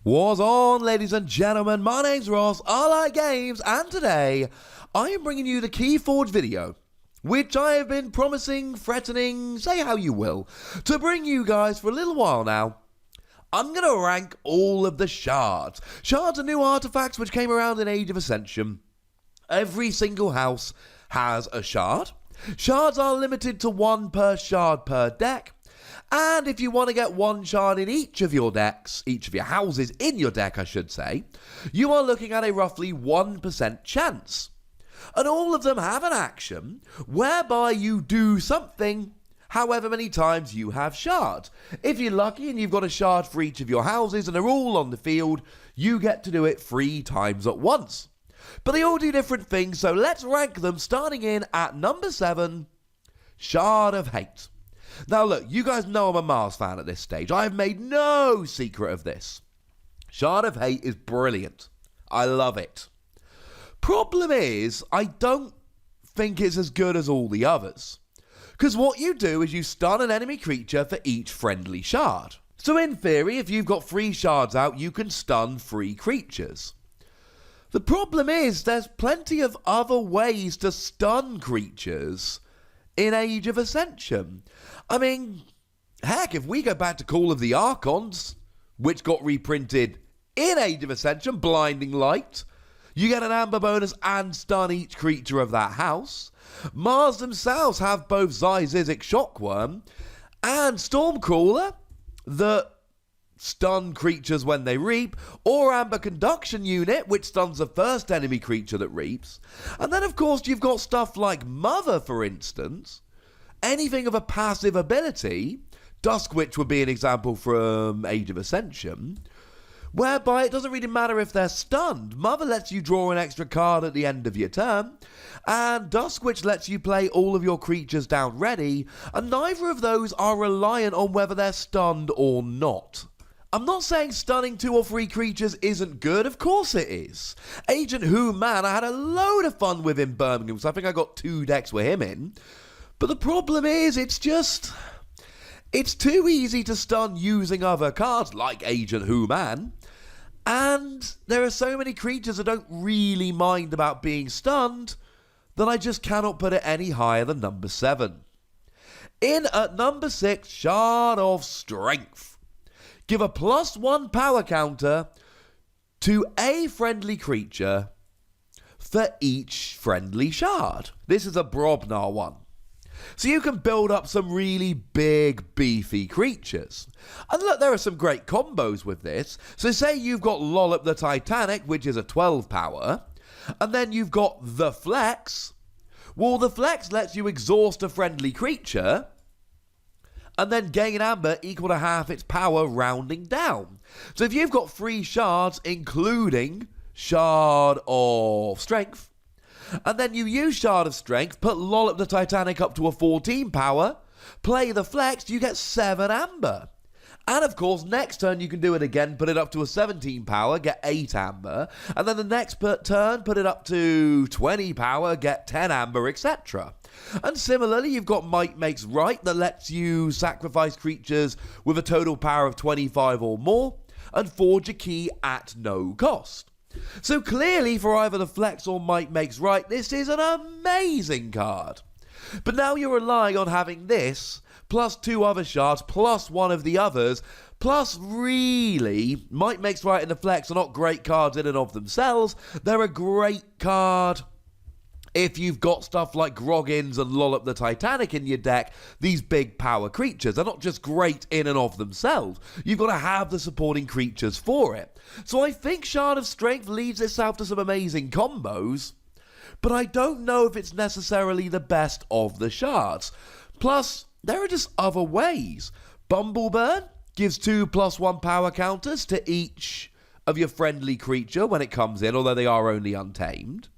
What's on, ladies and gentlemen? My name's Ross, I like games, and today I am bringing you the Keyforge video, which I have been promising, threatening, say how you will, to bring you guys for a little while now. I'm going to rank all of the shards. Shards are new artifacts which came around in Age of Ascension. Every single house has a shard. Shards are limited to one per shard per deck. And if you want to get one shard in each of your decks, each of your houses in your deck I should say, you are looking at a roughly 1% chance. And all of them have an action whereby you do something however many times you have shards. If you're lucky and you've got a shard for each of your houses and they're all on the field, you get to do it 3 times at once. But they all do different things, so let's rank them starting in at number 7, Shard of Hate. Now look, you guys know I'm a Mars fan at this stage. I have made no secret of this. Shard of Hate is brilliant. I love it. Problem is, I don't think it's as good as all the others. Because what you do is you stun an enemy creature for each friendly shard. So in theory, if you've got 3 shards out, you can stun 3 creatures. The problem is, there's plenty of other ways to stun creatures in Age of Ascension. I mean, heck, if we go back to Call of the Archons, which got reprinted in Age of Ascension, Blinding Light, you get an amber bonus and stun each creature of that house. Mars themselves have both Zyzizic Shockworm and Stormcrawler that stun creatures when they reap, or Amber Conduction Unit, which stuns the first enemy creature that reaps. And then of course you've got stuff like Mother, for instance. Anything of a passive ability, Dusk Witch would be an example from Age of Ascension, whereby it doesn't really matter if they're stunned. Mother lets you draw an extra card at the end of your turn, and Dusk Witch lets you play all of your creatures down ready, and neither of those are reliant on whether they're stunned or not. I'm not saying stunning 2 or 3 creatures isn't good, of course it is. Agent Who Man, I had a load of fun with in Birmingham, so I think I got 2 decks with him in. But the problem is, it's too easy to stun using other cards, like Agent Who Man. And there are so many creatures that don't really mind about being stunned, that I just cannot put it any higher than number 7. In at number 6, Shard of Strength. Give a +1 power counter to a friendly creature for each friendly shard. This is a Brobnar one. So you can build up some really big, beefy creatures. And look, there are some great combos with this. So say you've got Lollop the Titanic, which is a 12 power, and then you've got the Flex. Well, the Flex lets you exhaust a friendly creature, and then gain amber equal to half its power, rounding down. So if you've got 3 shards, including Shard of Strength, and then you use Shard of Strength, put Lollop the Titanic up to a 14 power, play the Flex, you get 7 amber. And of course, next turn you can do it again, put it up to a 17 power, get 8 amber, and then the next turn, put it up to 20 power, get 10 amber, etc. And similarly, you've got Might Makes Right that lets you sacrifice creatures with a total power of 25 or more, and forge a key at no cost. So clearly, for either the Flex or Might Makes Right, this is an amazing card. But now you're relying on having this, plus 2 other shards, plus 1 of the others, plus really, Might Makes Right and the Flex are not great cards in and of themselves. They're a great card if you've got stuff like Groggins and Lollop the Titanic in your deck, these big power creatures. They're not just great in and of themselves. You've got to have the supporting creatures for it. So I think Shard of Strength leads itself to some amazing combos, but I don't know if it's necessarily the best of the shards. Plus, there are just other ways. Bumbleburn gives 2 +1 power counters to each of your friendly creature when it comes in, although they are only untamed.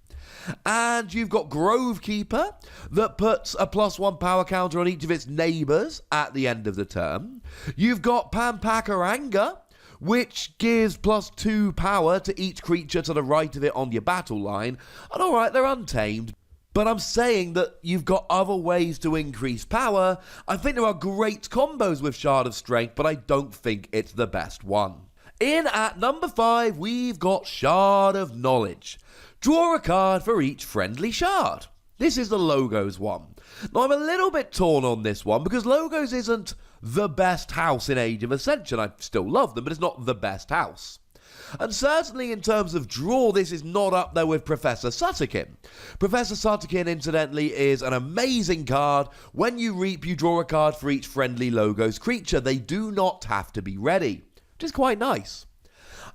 And you've got Grovekeeper that puts a +1 power counter on each of its neighbours at the end of the turn. You've got Pampakaranga, which gives +2 power to each creature to the right of it on your battle line. And alright, they're untamed, but I'm saying that you've got other ways to increase power. I think there are great combos with Shard of Strength, but I don't think it's the best one. In at number 5, we've got Shard of Knowledge. Draw a card for each friendly shard. This is the Logos one. Now, I'm a little bit torn on this one because Logos isn't the best house in Age of Ascension. I still love them, but it's not the best house. And certainly in terms of draw, this is not up there with Professor Sutterkin. Professor Sutterkin, incidentally, is an amazing card. When you reap, you draw a card for each friendly Logos creature. They do not have to be ready, which is quite nice.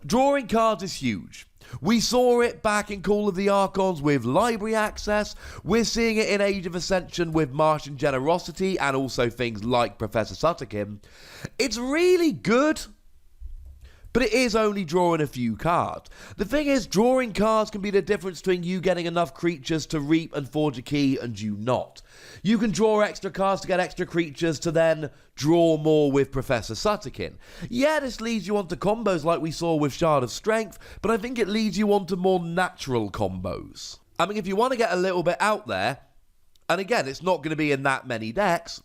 Drawing cards is huge. We saw it back in Call of the Archons with library access. We're seeing it in Age of Ascension with Martian Generosity and also things like Professor Sutterkin. It's really good, but it is only drawing a few cards. The thing is, drawing cards can be the difference between you getting enough creatures to reap and forge a key and you not. You can draw extra cards to get extra creatures to then draw more with Professor Sutterkin. Yeah, this leads you onto combos like we saw with Shard of Strength, but I think it leads you onto more natural combos. I mean, if you want to get a little bit out there, and again, it's not going to be in that many decks,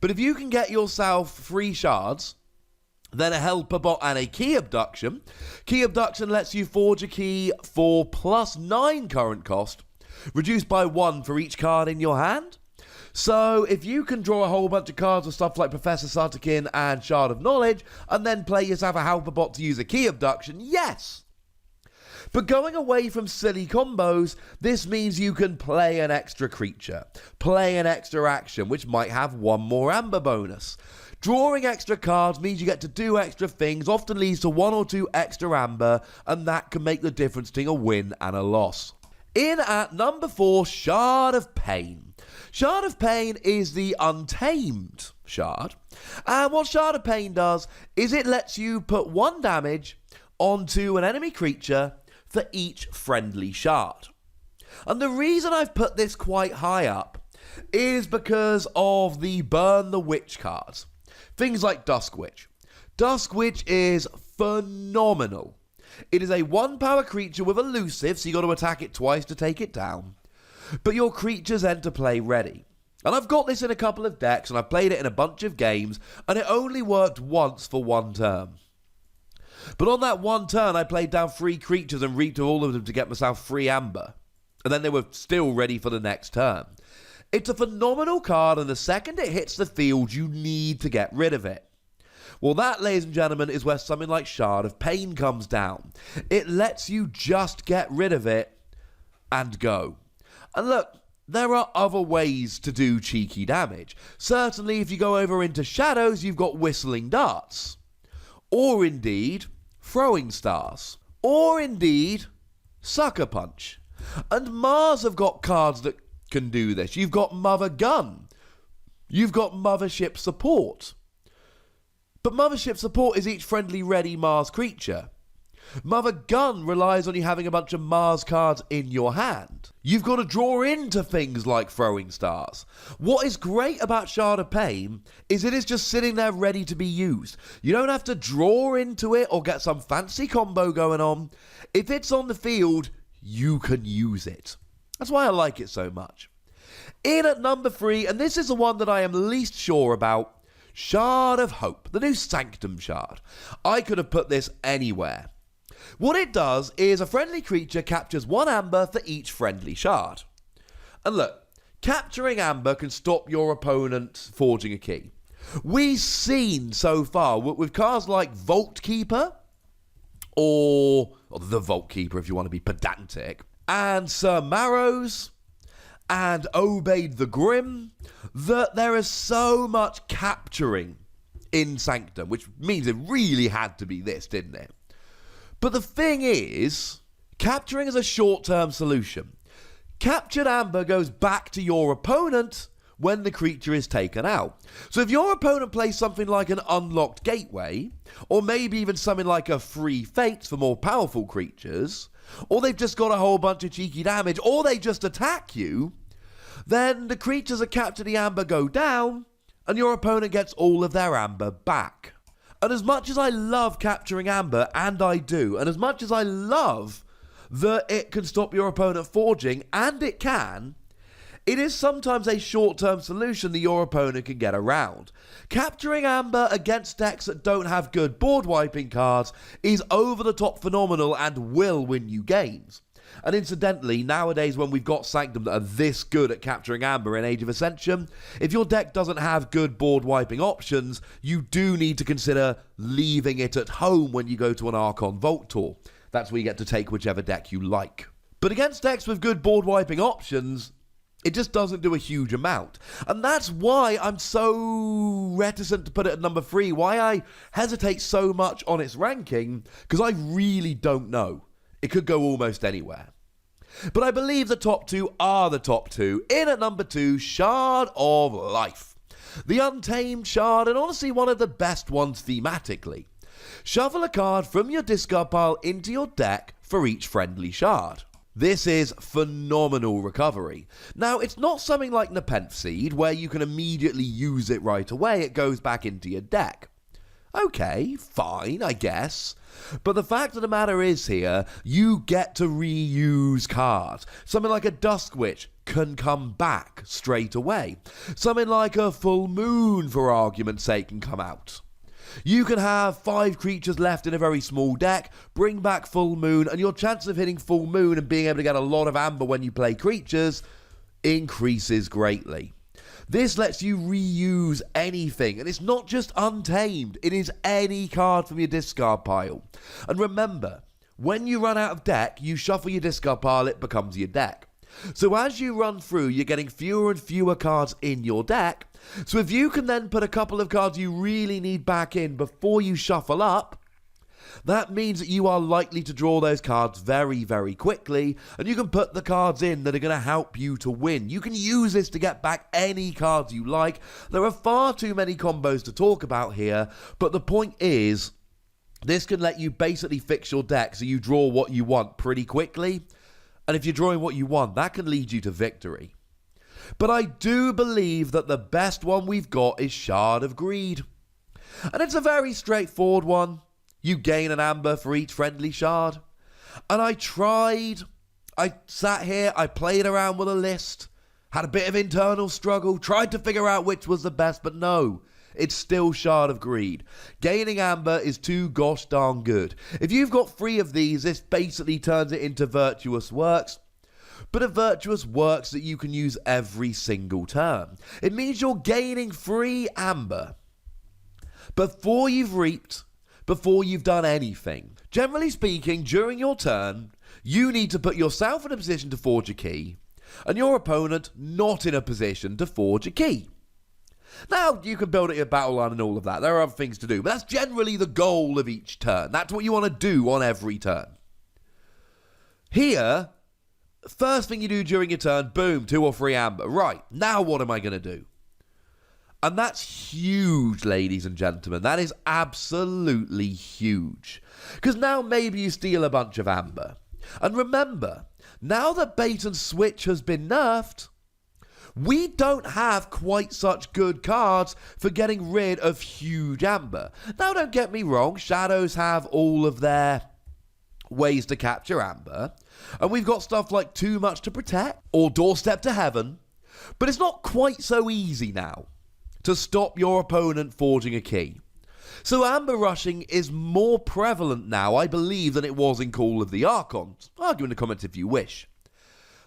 but if you can get yourself 3 shards, then a Helper Bot and a Key Abduction. Key Abduction lets you forge a key for +9 current cost, reduced by 1 for each card in your hand. So if you can draw a whole bunch of cards with stuff like Professor Sutterkin and Shard of Knowledge, and then play yourself a Helper Bot to use a Key Abduction, yes! But going away from silly combos, this means you can play an extra creature, play an extra action, which might have 1 more Amber bonus. Drawing extra cards means you get to do extra things, often leads to 1 or 2 extra Amber, and that can make the difference between a win and a loss. In at number 4, Shard of Pain. Shard of Pain is the Untamed shard, and what Shard of Pain does is it lets you put 1 damage onto an enemy creature for each friendly shard. And the reason I've put this quite high up is because of the Burn the Witch cards. Things like Dusk Witch. Dusk Witch is phenomenal. It is a 1-power creature with elusive, so you got to attack it twice to take it down. But your creatures enter play ready. And I've got this in a couple of decks, and I've played it in a bunch of games, and it only worked once for 1 turn. But on that 1 turn, I played down 3 creatures and reaped all of them to get myself 3 Amber. And then they were still ready for the next turn. It's a phenomenal card, and the second it hits the field, you need to get rid of it. Well, that, ladies and gentlemen, is where something like Shard of Pain comes down. It lets you just get rid of it and go. And look, there are other ways to do cheeky damage. Certainly, if you go over into Shadows, you've got Whistling Darts. Or indeed, Throwing Stars. Or indeed, Sucker Punch. And Mars have got cards that can do this. You've got Mother Gun. You've got Mothership Support. But Mothership Support is each friendly ready Mars creature. Mother Gun relies on you having a bunch of Mars cards in your hand. You've got to draw into things like Throwing Stars. What is great about Shard of Pain is it is just sitting there ready to be used. You don't have to draw into it or get some fancy combo going on. If it's on the field, you can use it. That's why I like it so much. In at number 3, and this is the one that I am least sure about, Shard of Hope, the new Sanctum shard. I could have put this anywhere. What it does is a friendly creature captures 1 Amber for each friendly shard. And look, capturing Amber can stop your opponent forging a key. We've seen so far with cards like Vault Keeper, or the Vault Keeper if you want to be pedantic, and Sir Marrows, and Obeyed the Grim, that there is so much capturing in Sanctum, which means it really had to be this, didn't it? But the thing is, capturing is a short-term solution. Captured Amber goes back to your opponent when the creature is taken out. So if your opponent plays something like an Unlocked Gateway, or maybe even something like a Free Fates for more powerful creatures, or they've just got a whole bunch of cheeky damage, or they just attack you, then the creatures that capture the Amber go down, and your opponent gets all of their Amber back. And as much as I love capturing Amber, and I do, and as much as I love that it can stop your opponent forging, and it can, it is sometimes a short-term solution that your opponent can get around. Capturing Amber against decks that don't have good board wiping cards is over-the-top phenomenal and will win you games. And incidentally, nowadays when we've got Sanctum that are this good at capturing Amber in Age of Ascension, if your deck doesn't have good board wiping options, you do need to consider leaving it at home when you go to an Archon Vault Tour. That's where you get to take whichever deck you like. But against decks with good board wiping options, it just doesn't do a huge amount. And that's why I'm so reticent to put it at number 3, why I hesitate so much on its ranking, because I really don't know. It could go almost anywhere. But I believe the top 2 are the top 2. In at number 2, Shard of Life. The Untamed Shard, and honestly one of the best ones thematically. Shuffle a card from your discard pile into your deck for each friendly shard. This is phenomenal recovery. Now, it's not something like Nepenthe Seed, where you can immediately use it right away. It goes back into your deck. Okay, fine, I guess. But the fact of the matter is here, you get to reuse cards. Something like a Dusk Witch can come back straight away. Something like a Full Moon, for argument's sake, can come out. You can have 5 creatures left in a very small deck, bring back Full Moon, and your chance of hitting Full Moon and being able to get a lot of Amber when you play creatures increases greatly. This lets you reuse anything, and it's not just Untamed, it is any card from your discard pile. And remember, when you run out of deck, you shuffle your discard pile, it becomes your deck. So as you run through, you're getting fewer and fewer cards in your deck. So if you can then put a couple of cards you really need back in before you shuffle up, that means that you are likely to draw those cards very, very quickly, and you can put the cards in that are going to help you to win. You can use this to get back any cards you like. There are far too many combos to talk about here, but the point is, this can let you basically fix your deck so you draw what you want pretty quickly. And if you're drawing what you want, that can lead you to victory. But I do believe that the best one we've got is Shard of Greed. And it's a very straightforward one. You gain an Amber for each friendly shard. And I sat here, I played around with a list, had a bit of internal struggle, tried to figure out which was the best, but no, it's still Shard of Greed. Gaining Amber is too gosh darn good. If you've got 3 of these, this basically turns it into Virtuous Works. But a Virtuous Works that you can use every single turn. It means you're gaining 3 Amber before you've reaped, before you've done anything. Generally speaking, during your turn, you need to put yourself in a position to forge a key, and your opponent not in a position to forge a key. Now, you can build it your battle line and all of that. There are other things to do, but that's generally the goal of each turn. That's what you want to do on every turn. Here, first thing you do during your turn, boom, 2 or 3 Amber. Right, now what am I going to do? And that's huge, ladies and gentlemen. That is absolutely huge. Because now maybe you steal a bunch of Amber. And remember, now that Bait and Switch has been nerfed, we don't have quite such good cards for getting rid of huge Amber. Now, don't get me wrong, Shadows have all of their ways to capture Amber. And we've got stuff like Too Much to Protect or Doorstep to Heaven. But it's not quite so easy now to stop your opponent forging a key. So Amber rushing is more prevalent now, I believe, than it was in Call of the Archons. Argue in the comments if you wish.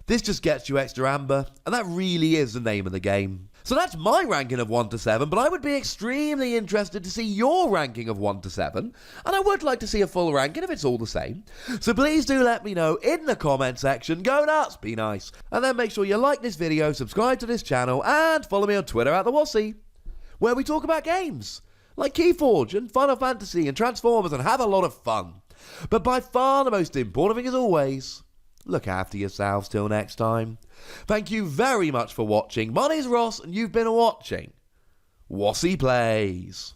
This just gets you extra Amber, and that really is the name of the game. So that's my ranking of 1 to 7, but I would be extremely interested to see your ranking of 1 to 7, and I would like to see a full ranking if it's all the same. So please do let me know in the comment section. Go nuts, be nice. And then make sure you like this video, subscribe to this channel, and follow me on Twitter at the Wossy, where we talk about games like Keyforge and Final Fantasy and Transformers and have a lot of fun. But by far the most important thing is always, look after yourselves till next time. Thank you very much for watching. My name's Ross and you've been watching Wossy Plays.